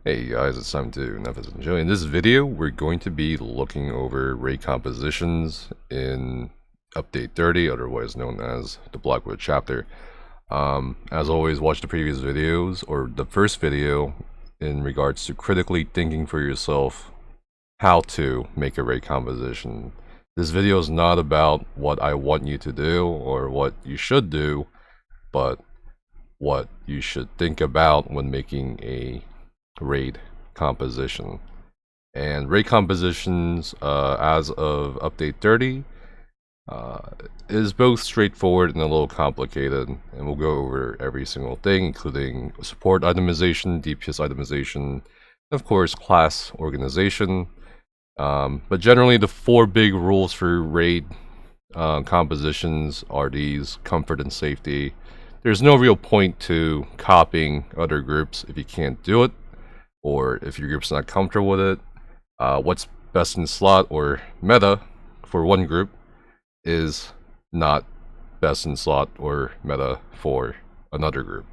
Hey guys, it's time to enjoy. In this video, we're going to be looking over raid compositions in Update 30, otherwise known as the Blackwood chapter. As always, watch the previous videos, or the first video, in regards to critically thinking for yourself how to make a raid composition. This video is not about what I want you to do, or what you should do, but what you should think about when making a raid composition. And raid compositions as of update 30 is both straightforward and a little complicated, and we'll go over every single thing, including support itemization, DPS itemization, and of course class organization. But generally the four big rules for raid compositions are these: comfort and safety. There's no real point to copying other groups if you can't do it, or if your group's not comfortable with it. What's best in slot or meta for one group is not best in slot or meta for another group.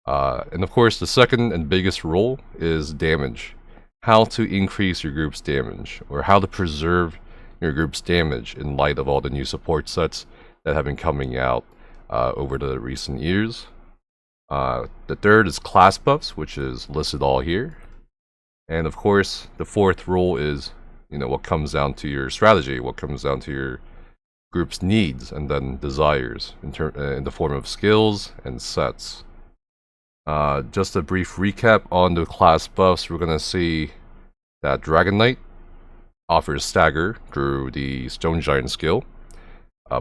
And of course, the second and biggest rule is damage. How to increase your group's damage, or how to preserve your group's damage in light of all the new support sets that have been coming out over the recent years. The third is class buffs, which is listed all here. And of course, the fourth rule is, what comes down to your strategy, what comes down to your group's needs and then desires in the form of skills and sets. Just a brief recap on the class buffs. We're going to see that Dragonite offers stagger through the Stone Giant skill,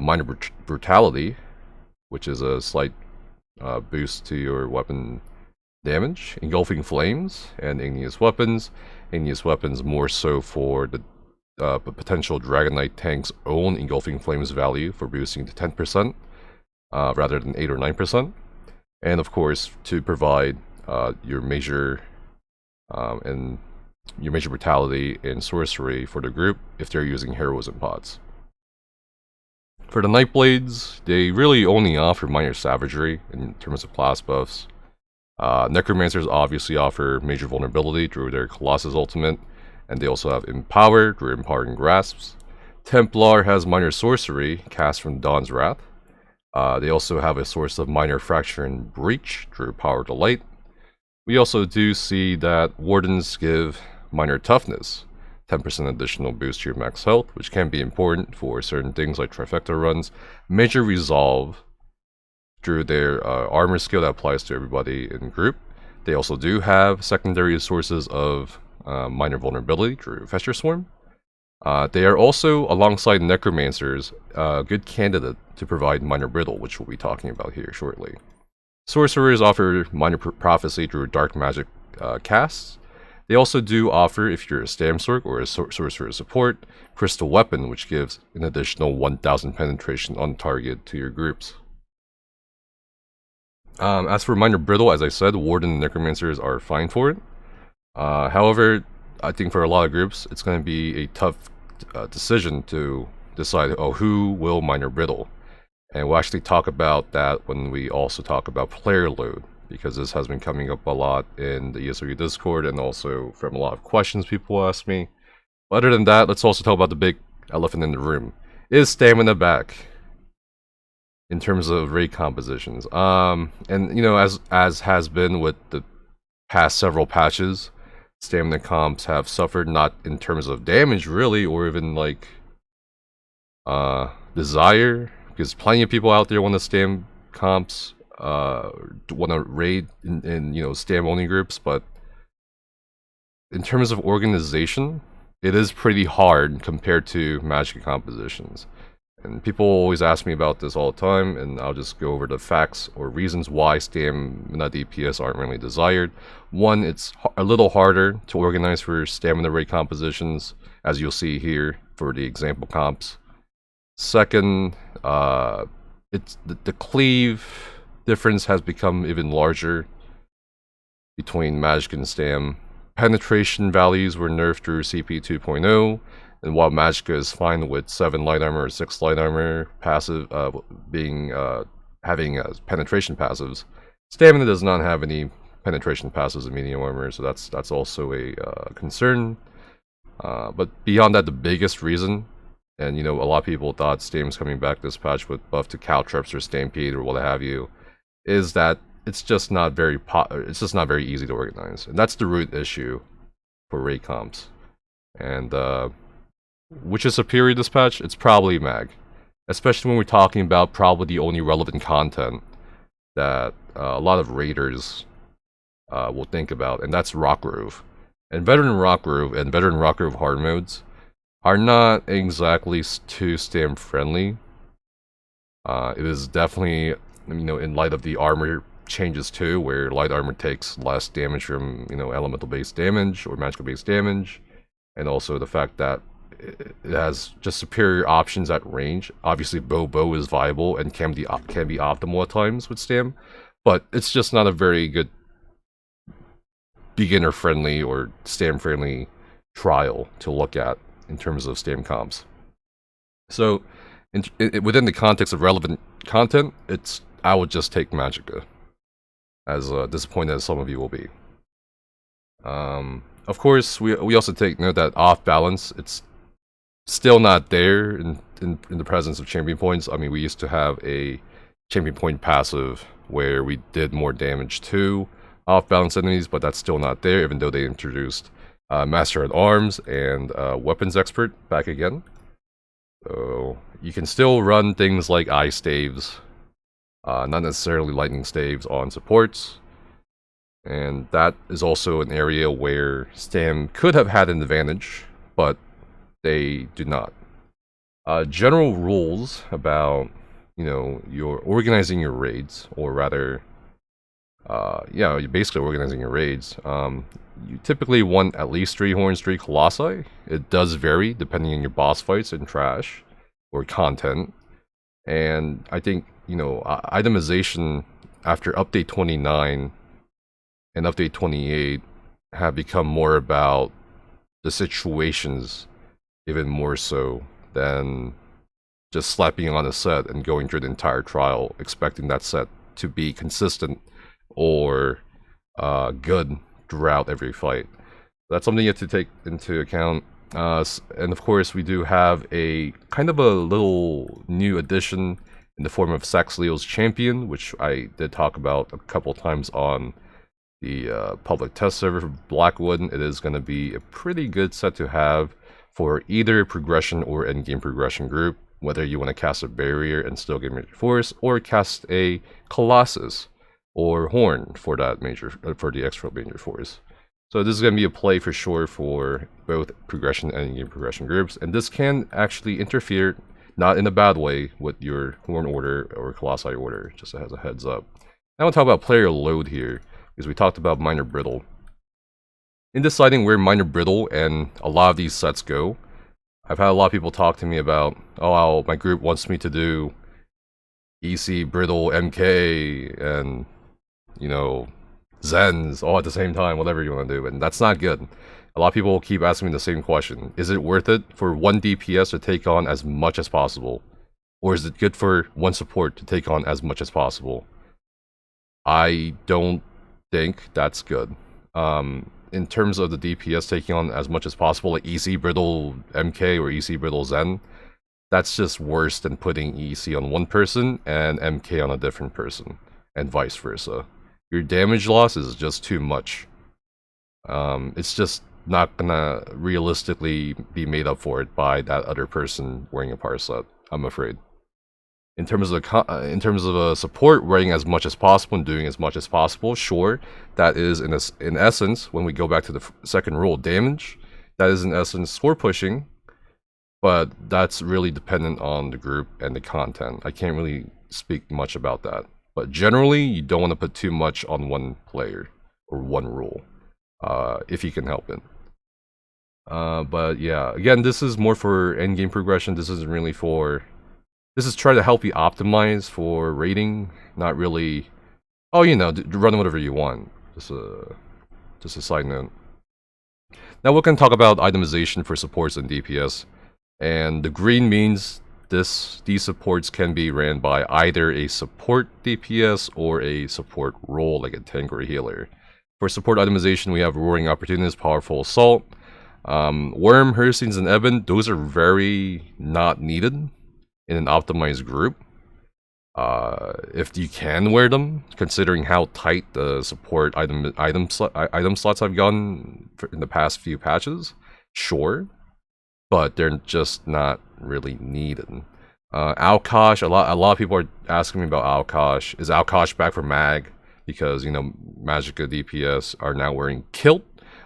minor brutality, which is a slight boost to your weapon damage, engulfing flames, and igneous weapons. Igneous weapons more so for the potential Dragonite Tank's own engulfing flames value for boosting to 10% rather than 8 or 9%. And of course, to provide your major brutality and sorcery for the group if they're using heroism pods. For the Nightblades, they really only offer minor savagery in terms of class buffs. Necromancers obviously offer major vulnerability through their Colossus ultimate, and they also have Empower through Empowering Grasps. Templar has minor sorcery cast from Dawn's Wrath. They also have a source of minor fracture and breach through Power to Light. We also do see that Wardens give minor toughness, 10% additional boost to your max health, which can be important for certain things like trifecta runs. Major resolve through their armor skill that applies to everybody in the group. They also do have secondary sources of minor vulnerability through Fester Swarm. They are also, alongside Necromancers, a good candidate to provide minor brittle, which we'll be talking about here shortly. Sorcerers offer minor prophecy through dark magic casts. They also do offer, if you're a Stam Sorc or a Sorcerer support, Crystal Weapon, which gives an additional 1000 penetration on target to your groups. As for minor brittle, as I said, Warden and Necromancers are fine for it. However, I think for a lot of groups, it's going to be a tough decision to decide, who will minor brittle. And we'll actually talk about that when we also talk about player load, because this has been coming up a lot in the ESOU Discord and also from a lot of questions people ask me. But other than that, let's also talk about the big elephant in the room. Is stamina back in terms of raid compositions? And as has been with the past several patches, stamina comps have suffered, not in terms of damage really, or even like desire, because plenty of people out there want to stam comps, want to raid in stam only groups, but in terms of organization, it is pretty hard compared to magic compositions. And people always ask me about this all the time, and I'll just go over the facts or reasons why stamina DPS aren't really desired. One, it's a little harder to organize for stamina raid compositions, as you'll see here for the example comps. Second, it's the cleave difference has become even larger between Magic and Stam. Penetration values were nerfed through CP 2.0, and while Magicka is fine with 7 light armor or 6 light armor passive having penetration passives, Stamina does not have any penetration passes and medium armor, so that's also a concern. But beyond that, the biggest reason, and you know, a lot of people thought Stam's coming back this patch with buff to Caltrops or Stampede or what have you, is that it's just not very easy to organize, and that's the root issue for raid comps. And which is superior this patch? It's probably Mag, especially when we're talking about probably the only relevant content that a lot of raiders will think about, and that's Rock Grove. And Veteran Rock Grove and Veteran Rock Grove hard modes are not exactly too Stam friendly. It is definitely, you know, in light of the armor changes too, where light armor takes less damage from, you know, elemental based damage or magical based damage, and also the fact that it has just superior options at range. Obviously, bow is viable and can be optimal at times with Stam, but it's just not a very good beginner friendly or Stam friendly trial to look at in terms of Stam comps. So within the context of relevant content, I would just take Magicka, as disappointed as some of you will be. Of course, we also take note that off balance, it's still not there in the presence of champion points. I mean, we used to have a champion point passive where we did more damage to off-balance enemies, but that's still not there, even though they introduced Master at Arms and Weapons Expert back again. So you can still run things like Ice Staves, not necessarily Lightning Staves on supports, and that is also an area where Stam could have had an advantage, but they do not. General rules about, you know, you're organizing your raids, or rather, yeah, you're basically organizing your raids. You typically want at least 3 horns, 3 colossi. It does vary depending on your boss fights and trash or content. And I think, you know, itemization after update 29 and update 28 have become more about the situations, even more so than just slapping on a set and going through the entire trial expecting that set to be consistent or good throughout every fight. That's something you have to take into account. And of course, we do have a kind of a little new addition in the form of Saxleo's Champion, which I did talk about a couple times on the public test server for Blackwood. It is going to be a pretty good set to have for either progression or endgame progression group, whether you want to cast a barrier and still get major force, or cast a Colossus or Horn for that for the extra major force. So this is going to be a play for sure for both progression and endgame progression groups, and this can actually interfere, not in a bad way, with your Horn order or Colossi order, just as a heads up. Now I want to talk about player load here, because we talked about Minor Brittle. In deciding where Minor Brittle and a lot of these sets go, I've had a lot of people talk to me about, oh, my group wants me to do EC, Brittle, MK, and, you know, Zens all at the same time, whatever you want to do, and that's not good. A lot of people keep asking me the same question. Is it worth it for one DPS to take on as much as possible? Or is it good for one support to take on as much as possible? I don't think that's good. In terms of the DPS taking on as much as possible, like EC Brittle MK or EC Brittle Zen, that's just worse than putting EC on one person and MK on a different person, and vice versa. Your damage loss is just too much. It's just not gonna realistically be made up for it by that other person wearing a power set, I'm afraid. In terms of a support wearing as much as possible and doing as much as possible, sure, that is in essence, when we go back to the second rule, damage, that is in essence score pushing, but that's really dependent on the group and the content. I can't really speak much about that. But generally, you don't want to put too much on one player or one rule, if you can help it. But yeah, again, this is more for endgame progression. This isn't really for... This is trying to help you optimize for rating, not really... Oh, you know, run whatever you want. Just a side note. Now we're going to talk about itemization for supports and DPS. And the green means these supports can be ran by either a support DPS or a support role like a tank or a healer. For support itemization, we have Roaring Opportunist, Powerful Assault. Worm, Hurricanes, and Ebon, those are very not needed in an optimized group. If you can wear them, considering how tight the support item slots I've gotten in the past few patches, sure, but they're just not really needed. Alkosh, a lot of people are asking me about Alkosh. Is Alkosh back for Mag? Because, you know, Magicka DPS are now wearing Kilt,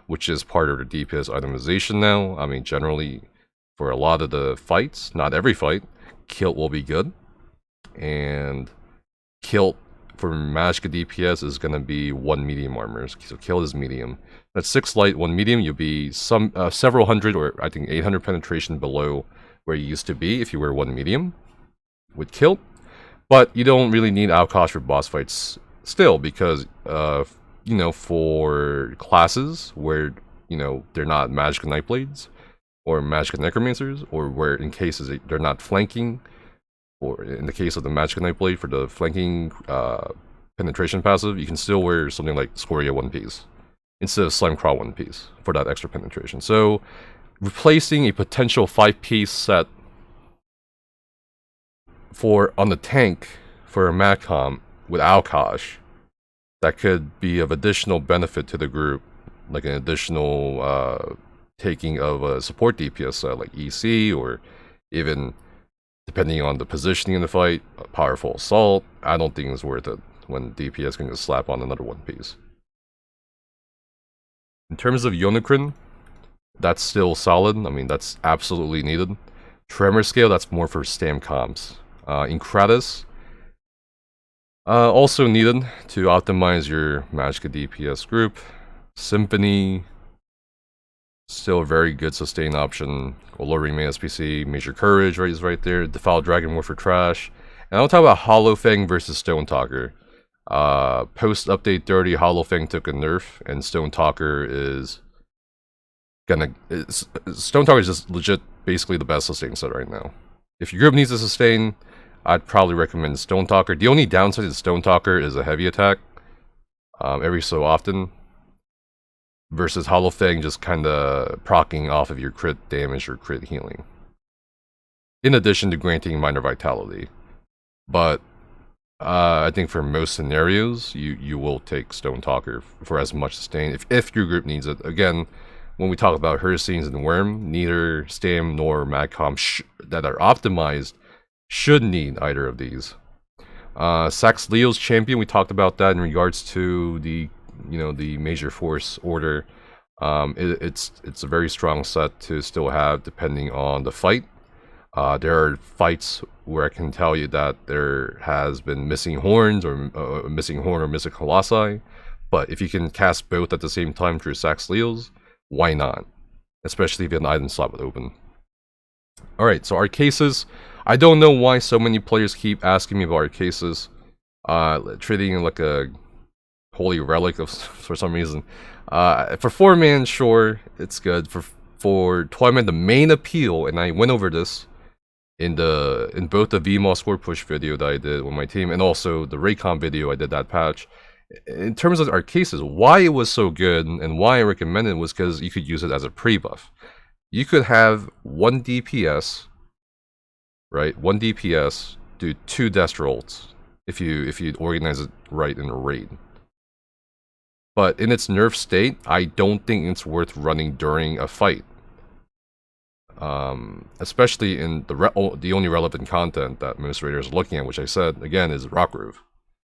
which is part of the DPS itemization now. I mean, generally, for a lot of the fights, not every fight, Kilt will be good. And Kilt for Magicka DPS is going to be 1 medium armor. So Kilt is medium. That's 6 light, 1 medium. You'll be several hundred, or I think 800 penetration below where you used to be if you were 1 medium with Kilt. But you don't really need Alkosh for boss fights still, because you know, for classes where, you know, they're not Magicka Nightblades or Magicka Necromancers, or where in cases they're not flanking, or in the case of the Magicka Nightblade for the flanking penetration passive, you can still wear something like Scoria One Piece instead of Slime Crawl One Piece for that extra penetration. So replacing a potential 5-piece set on the tank for a Matcom with Alkosh, that could be of additional benefit to the group, like an additional taking of a support DPS set like EC, or even, depending on the positioning in the fight, a Powerful Assault. I don't think it's worth it when DPS can just slap on another 1 piece. In terms of Yonakrin, that's still solid. I mean, that's absolutely needed. Tremor Scale, that's more for Stam comps. Incratus, also needed to optimize your Magicka DPS group. Symphony, still a very good sustain option. Alluring Main SPC, Major Courage is right there. Defiled Dragon War for trash. And I'll talk about Hollow Fang versus Stone Talker. Post update 30, Hollow Fang took a nerf, and Stone Talker is Stone Talker is just legit basically the best sustain set right now. If your group needs a sustain, I'd probably recommend Stone Talker. The only downside to Stone Talker is a heavy attack every so often, versus Hollow Fang just kind of proccing off of your crit damage or crit healing, in addition to granting minor vitality. But I think for most scenarios, you will take Stone Talker for as much sustain if your group needs it. Again, when we talk about Hurricanes and Worm, neither Stam nor Madcom that are optimized should need either of these. Sax Leo's Champion, we talked about that in regards to the, you know, the Major Force order. It's a very strong set to still have depending on the fight. There are fights where I can tell you that there has been missing horns, or missing horn or missing colossi, but if you can cast both at the same time through Sax Leo's, why not? Especially if you have an item slot with open. Alright, so Arcasis. I don't know why so many players keep asking me about Arcasis, treating it like a holy relic for some reason. For 4-man, sure, it's good. For 12-man, the main appeal, and I went over this in both the VMOS score push video that I did with my team, and also the Raycon video I did that patch. In terms of Arcasis, why it was so good and why I recommend it was because you could use it as a pre-buff. You could have 1 DPS, right? 1 DPS do 2 Destro ults if you organize it right in a raid. But in its nerf state, I don't think it's worth running during a fight. Especially in the only relevant content that most raiders are looking at, which I said, again, is Rockgrove.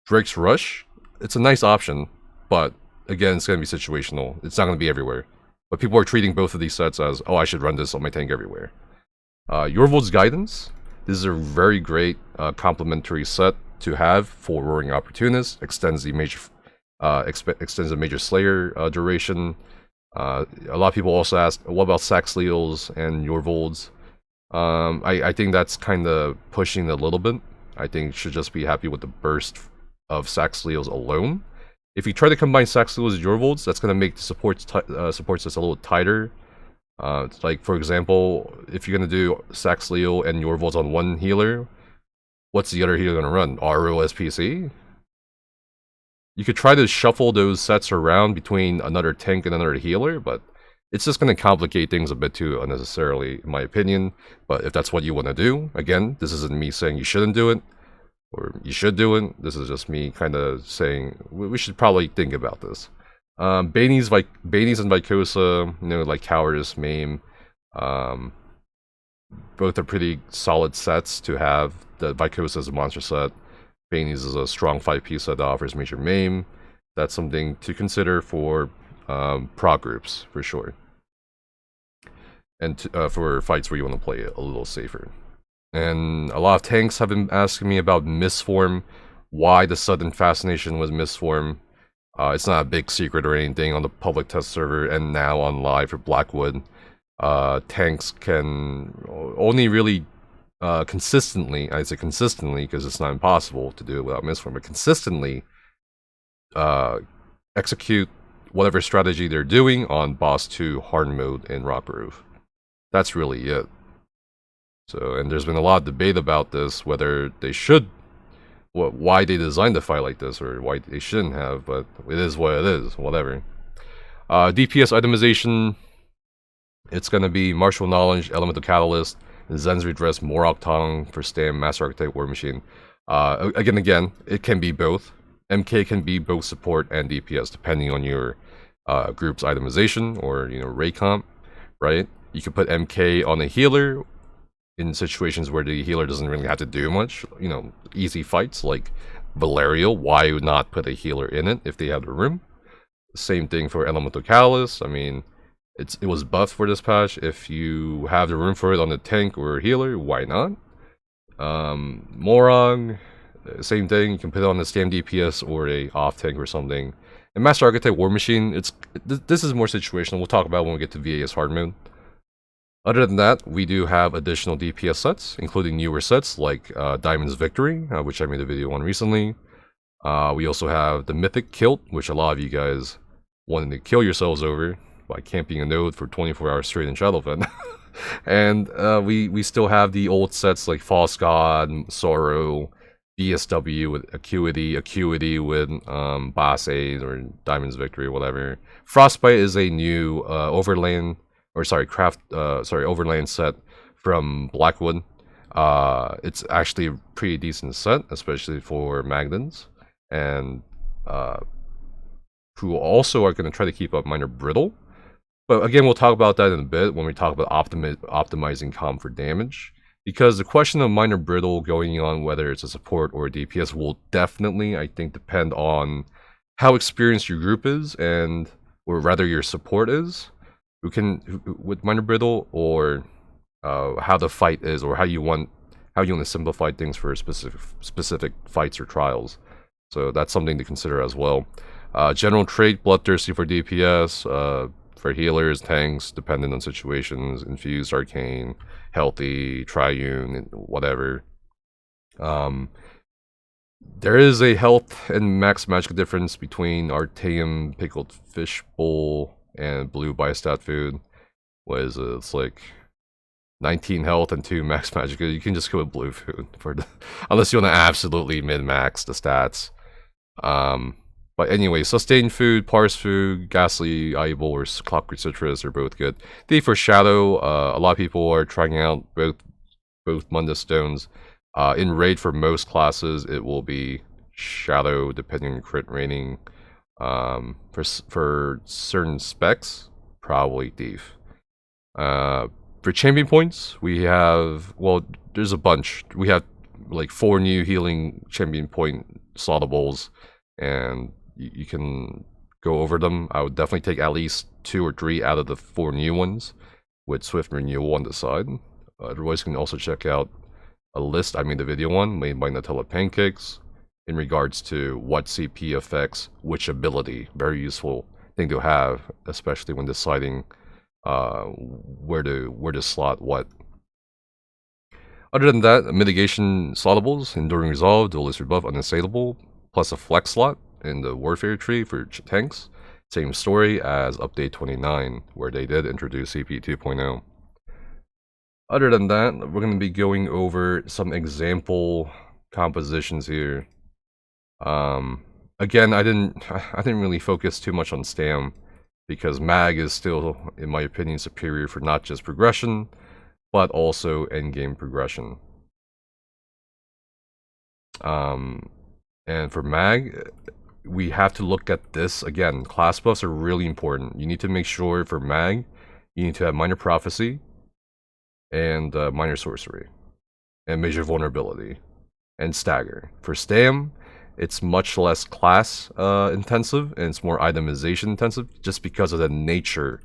Drake's Rush, it's a nice option, but again, it's going to be situational. It's not going to be everywhere. But people are treating both of these sets as, oh, I should run this on my tank everywhere. Yorvold's Guidance, this is a very great complementary set to have for Roaring Opportunist. Extends the Major Slayer duration. A lot of people also ask, what about Sax Leo's and Yorvold's? I think that's kind of pushing it a little bit. I think you should just be happy with the burst of Sax Leo's alone. If you try to combine Sax Leo's and Yorvold's, that's going to make the supports just a little tighter. It's like, for example, if you're going to do Sax Leo and Yorvold's on one healer, what's the other healer going to run? RO SPC? You could try to shuffle those sets around between another tank and another healer, but it's just going to complicate things a bit too unnecessarily, in my opinion. But if that's what you want to do, again, this isn't me saying you shouldn't do it, or you should do it. This is just me kind of saying we should probably think about this. Banies and Vicosa, you know, like Cowardice, Maim, both are pretty solid sets to have. The Vicosa is a monster set. Banies is a strong 5-piece set that offers major maim. That's something to consider for prog groups, for sure. And for fights where you want to play a little safer. And a lot of tanks have been asking me about Mistform, why the sudden fascination with Mistform. It's not a big secret or anything on the public test server and now on live for Blackwood. Tanks can only really consistently, I say consistently because it's not impossible to do it without Mistform, but consistently execute whatever strategy they're doing on boss 2 hard mode in Rock Roof. That's really it. So, and there's been a lot of debate about this, whether they should, why they designed the fight like this, or why they shouldn't have, but it is what it is, whatever. DPS itemization, it's going to be Martial Knowledge, Elemental Catalyst, Zen's Redress, Morok Tongue for Stam, Master Architect, War Machine. Again, it can be both. MK can be both support and DPS, depending on your group's itemization, or, you know, raid comp, right? You can put MK on a healer, in situations where the healer doesn't really have to do much, you know, easy fights like Valerio. Why not put a healer in it if they have the room? Same thing for Elemental Catalyst. I mean, it was buffed for this patch. If you have the room for it on the tank or healer, why not? Morog, same thing. You can put it on the Stam DPS or a off tank or something. And Master Architect War Machine, this is more situational. We'll talk about when we get to VAS hard mode. Other than that, we do have additional DPS sets, including newer sets like Diamond's Victory, which I made a video on recently. We also have the Mythic Kilt, which a lot of you guys wanted to kill yourselves over by camping a node for 24 hours straight in Shadowfen. And we still have the old sets like False God, Sorrow, BSW with Acuity with Boss Aid or Diamond's Victory or whatever. Frostbite is a new overland set from Blackwood. It's actually a pretty decent set, especially for Magdans, and who also are going to try to keep up Minor Brittle. But again, we'll talk about that in a bit when we talk about optimizing comp for damage. Because the question of Minor Brittle going on, whether it's a support or a DPS, will definitely, I think, depend on how experienced your group is, or rather your support is. With Minor Brittle, or how the fight is, or how you want to simplify things for specific fights or trials. So that's something to consider as well. General trait, Bloodthirsty for DPS, for healers, tanks, dependent on situations, Infused, Arcane, Healthy, Triune, whatever. There is a health and max magic difference between Artaeum Pickled Fish Bowl and Blue Biostat Food. What is it? It's like 19 health and 2 max magic. You can just go with blue food unless you want to absolutely min-max the stats. But anyway, Sustained Food, Parse Food, Ghastly Eyeball, or Clockwork Citrus are both good. Day for Shadow, a lot of people are trying out both Mundus Stones. In raid for most classes, it will be Shadow, depending on crit rating. For certain specs, probably Thief. For champion points, we have, well, there's a bunch. We have like 4 new healing champion point slotables, and you can go over them. I would definitely take at least 2 or 3 out of the 4 new ones with Swift Renewal on the side. Otherwise, you can also check out a list I made a video on, made by Nutella Pancakes, in regards to what CP affects which ability. Very useful thing to have, especially when deciding where to slot what. Other than that, mitigation slotables, Enduring Resolve, Duelist Rebuff, Unassailable, plus a flex slot in the Warfare tree for tanks. Same story as Update 29, where they did introduce CP 2.0. Other than that, we're going to be going over some example compositions here. again, I didn't really focus too much on Stam, because Mag is still, in my opinion, superior for not just progression, but also endgame progression. And for Mag, we have to look at this again. Class buffs are really important. You need to make sure for Mag, you need to have Minor Prophecy and Minor Sorcery, and Major Vulnerability, and Stagger. For Stam, it's much less class intensive, and it's more itemization intensive, just because of the nature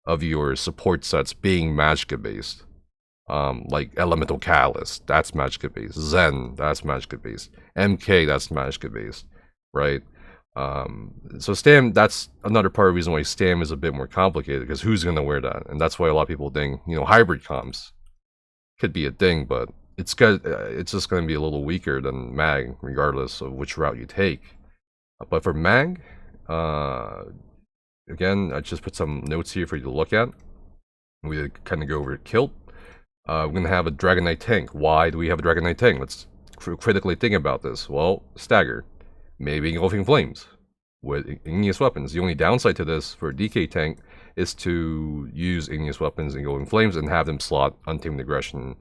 of your support sets being Magicka based. Like Elemental Catalyst, that's Magicka based. Zen, that's Magicka based. MK, that's Magicka based, right? So Stam, that's another part of the reason why Stam is a bit more complicated, because who's going to wear that? And that's why a lot of people think, you know, hybrid comms could be a thing, but it's just going to be a little weaker than Mag, regardless of which route you take. But for Mag, again, I just put some notes here for you to look at. We kind of go over Kilt. We're going to have a Dragonite Tank. Why do we have a Dragonite Tank? Let's critically think about this. Well, Stagger. Maybe Engulfing Flames with Igneous Weapons. The only downside to this for a DK tank is to use Igneous Weapons and Engulfing Flames and have them slot Untamed Aggression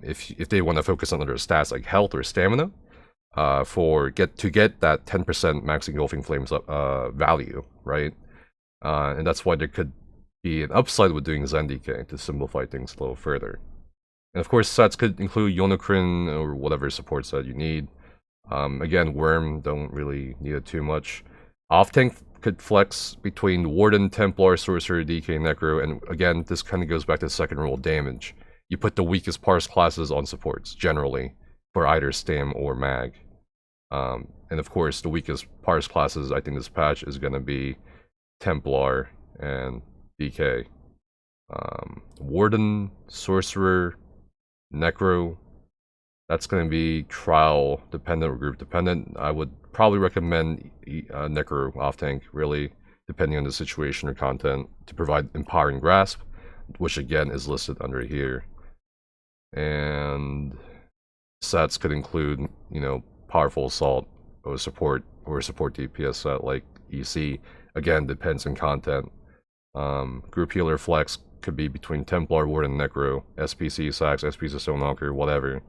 if they want to focus on other stats like health or stamina to get that 10% max Engulfing Flames value, right? And that's why there could be an upside with doing Zen DK to simplify things a little further. And of course, sets could include Yonokrin or whatever support set you need. Again, Worm, don't really need it too much. Off-tank could flex between Warden, Templar, Sorcerer, DK, Necro, and again, this kind of goes back to second rule damage. You put the weakest parse classes on supports, generally, for either Stam or Mag. And of course, the weakest parse classes, I think this patch is going to be Templar and DK. Warden, Sorcerer, Necro, that's going to be trial dependent or group dependent. I would probably recommend Necro off tank, really, depending on the situation or content, to provide Empowering Grasp, which again is listed under here. And sets could include, you know, Powerful Assault or a support DPS set like EC. Again, depends on content. Group Healer Flex could be between Templar, Warden, Necro, SPC, Sax, SPC, Stonewalker, whatever.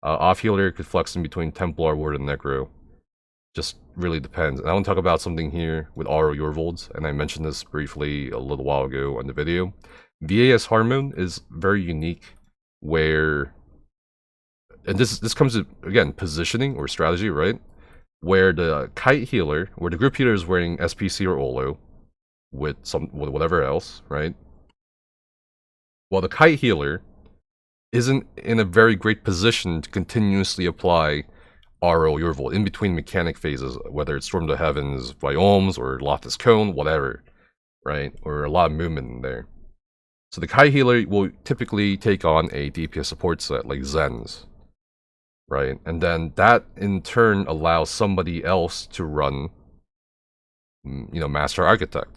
Off healer could flex in between Templar, Warden, Necro. Just really depends. And I want to talk about something here with Auro Yorvolds, and I mentioned this briefly a little while ago on the video. VAS Hormone is very unique, where, and this comes to, again, positioning or strategy, right? Where the kite healer, where the group healer is wearing SPC or Olo with whatever else, right? While the kite healer isn't in a very great position to continuously apply Auro Yorvold in between mechanic phases, whether it's Storm of the Heavens, Biomes, or Loftus Cone, whatever, right? Or a lot of movement in there. So the Kite Healer will typically take on a DPS support set like Zen's, right? And then that in turn allows somebody else to run, you know, Master Architect.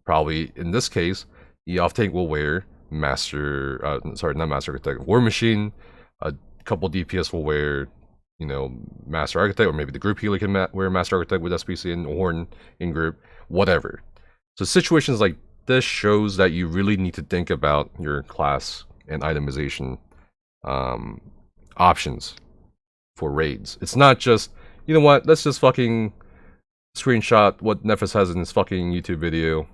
Probably in this case, the off-tank will wear not Master Architect, War Machine. A couple DPS will wear, you know, Master Architect, or maybe the group healer can wear Master Architect with SPC and Horn in group, whatever. So situations like this shows that you really need to think about your class and itemization options for raids. It's not just, you know what, let's just fucking screenshot what Nephis has in his fucking YouTube video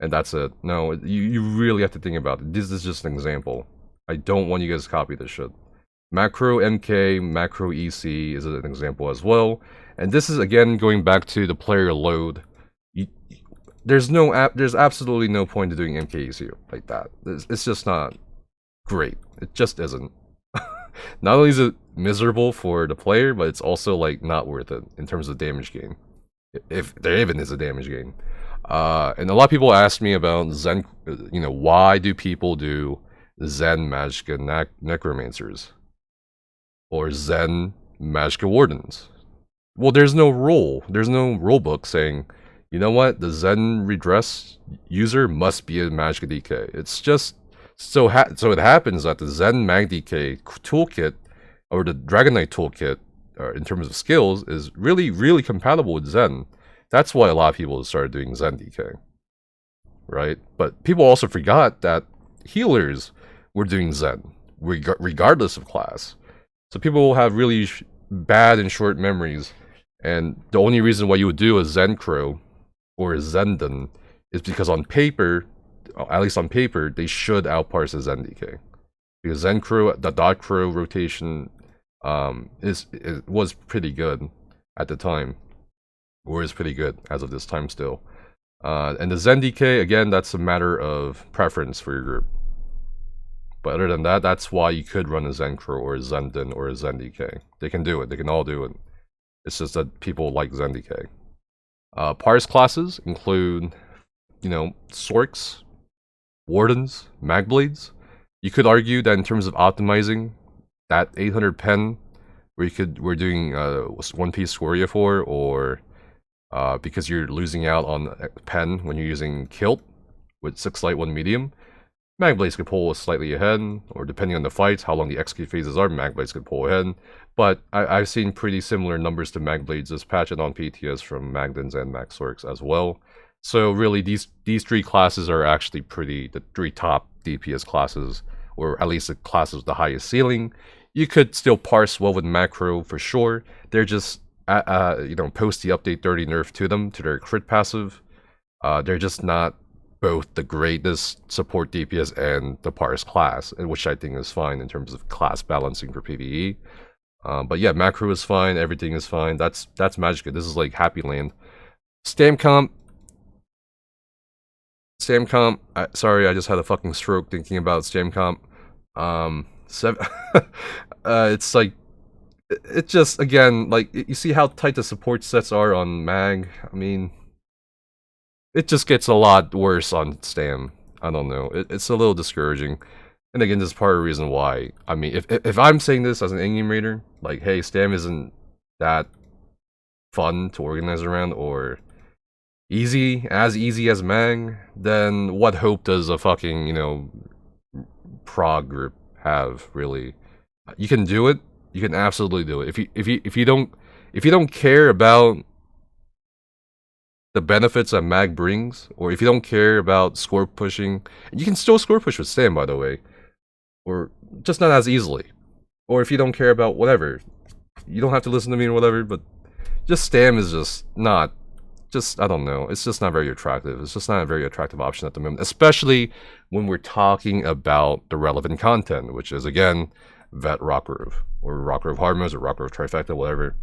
and that's it. No, you really have to think about it. This is just an example. I don't want you guys to copy this shit. Macro MK, macro EC is an example as well. And this is again going back to the player load. There's absolutely no point to doing MK EC like that. It's just not great. It just isn't. Not only is it miserable for the player, but it's also like not worth it in terms of damage gain. If there even is a damage gain. And a lot of people ask me about Zen, you know, why do people do Zen Magicka Necromancers? Or Zen Magicka Wardens? Well, there's no rule book saying, you know what, the Zen Redress user must be a Magicka DK. It's just, so it happens that the Zen Mag DK toolkit, or the Dragonite toolkit, in terms of skills, is really, really compatible with Zen. That's why a lot of people started doing Zen DK, right? But people also forgot that healers were doing Zen, regardless of class. So people will have really bad and short memories, and the only reason why you would do a Zen Crow or a Zenden is because on paper, at least on paper, they should outparse a Zen DK. Because Zen Crow, the Dot Crow rotation was pretty good at the time, or is pretty good as of this time still. And the Zen DK, again, that's a matter of preference for your group. But other than that, that's why you could run a Zen Crow or a Zenden or a Zen DK. They can do it. They can all do it. It's just that people like Zen DK. Parse classes include, Sorks, Wardens, Magblades. You could argue that in terms of optimizing that 800 pen, where we're doing 1-piece Scoria for, or because you're losing out on pen when you're using Kilt with 6 light, 1 medium, Magblades could pull slightly ahead, or depending on the fights, how long the execute phases are, Magblades could pull ahead. But I've seen pretty similar numbers to Magblades this patch and on PTS from Magdens and Max Sorks as well. So really, these 3 classes are actually the 3 top DPS classes, or at least the classes with the highest ceiling. You could still parse well with macro for sure. They're just, post the update 30 nerf to them, to their crit passive. They're just not both the greatest support DPS and the parse class, which I think is fine in terms of class balancing for PvE. But yeah, macro is fine, everything is fine. That's Magic. This is like Happy Land. Stam comp. Sorry, I just had a fucking stroke thinking about Stam comp. It's like, it just, again, like, you see how tight the support sets are on Mag? I mean, it just gets a lot worse on Stam. I don't know. It's a little discouraging. And again, this is part of the reason why. I mean, if I'm saying this as an in-game raider, like, hey, Stam isn't that fun to organize around, or easy as Mag, then what hope does a fucking, prog group have, really? You can do it. You can absolutely do it. If you don't care about the benefits that Mag brings, or if you don't care about score pushing, you can still score push with Stam, by the way, or just not as easily. Or if you don't care about whatever, you don't have to listen to me or whatever, but just Stam is just not, I don't know, it's just not very attractive. It's just not a very attractive option at the moment, especially when we're talking about the relevant content, which is, again, Vet Rockgrove, or Rockgrove Hardmos, or Rockgrove Trifecta, whatever.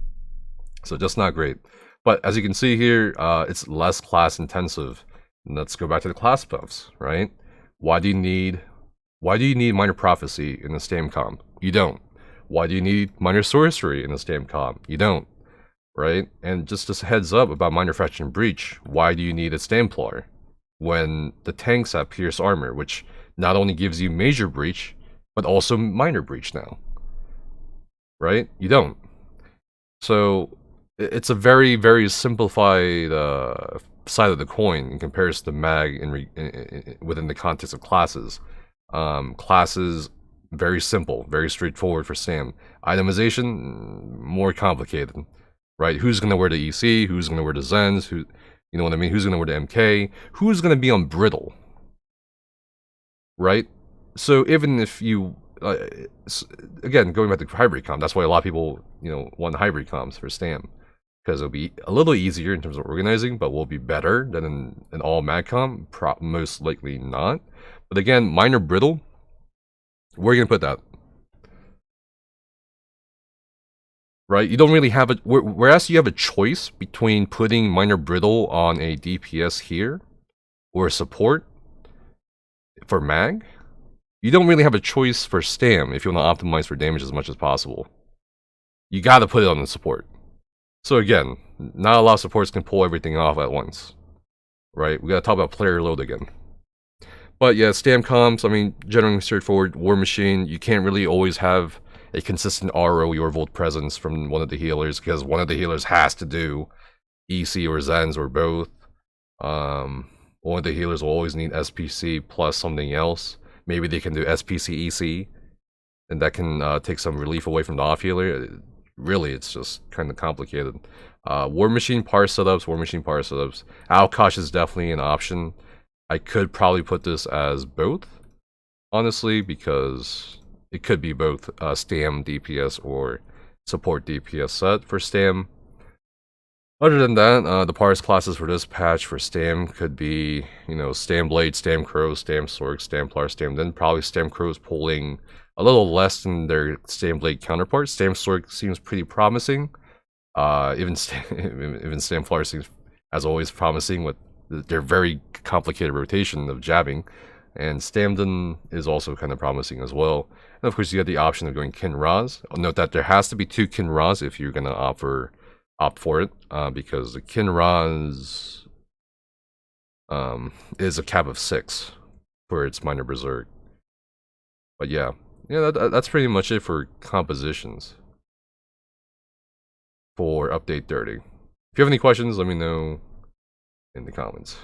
So just not great. But as you can see here, it's less class intensive. And let's go back to the class buffs, right? Why do you need Minor Prophecy in the Stam comp? You don't. Why do you need Minor Sorcery in the Stam comp? You don't. Right? And just a heads up about Minor Fraction Breach, why do you need a Stamplar when the tanks have Pierce Armor, which not only gives you Major Breach, but also Minor Breach now? Right? You don't. So it's a very, very simplified side of the coin in comparison to Mag within the context of classes. Classes, very simple, very straightforward for Stam. Itemization, more complicated. Right? Who's going to wear the EC? Who's going to wear the Zens? Who, you know what I mean? Who's going to wear the MK? Who's going to be on Brittle? Right? So even if you, again, going back to hybrid comp, that's why a lot of people, want hybrid comps for Stam. Because it'll be a little easier in terms of organizing, but will be better than an all Mag comp? Most likely not. But again, Minor Brittle, where are you going to put that? Right? You don't really have a... Whereas you have a choice between putting Minor Brittle on a DPS here, or a support for Mag, you don't really have a choice for Stam if you want to optimize for damage as much as possible. You gotta put it on the support. So again, not a lot of supports can pull everything off at once. Right? We gotta talk about player load again. But yeah, Stam comps, I mean, generally straightforward. War Machine, you can't really always have a consistent RO Yorvold presence from one of the healers, because one of the healers has to do EC or Zens or both. One of the healers will always need SPC plus something else. Maybe they can do SPC EC, and that can take some relief away from the off healer. really, it's just kind of complicated. War Machine power setups, War Machine power setups. Alkosh is definitely an option. I could probably put this as both, honestly, because it could be both Stam DPS or support DPS set for Stam. Other than that, the parts classes for this patch for Stam could be, you know, Stam Blade, Stam Crow, Stam Sorg, Stam Plar, Stam Then. Probably Stam Crow's pulling a little less than their Stam Blade counterparts. Stam Sorg seems pretty promising. Even Stam Plar seems, as always, promising with their very complicated rotation of jabbing. And Stamden is also kind of promising as well. And of course, you have the option of going Kinraz. Note that there has to be 2 Kinraz if you're going to opt for it, because the Kinraz is a cap of 6 for its minor berserk. But yeah, that's pretty much it for compositions for update 30. If you have any questions, let me know in the comments.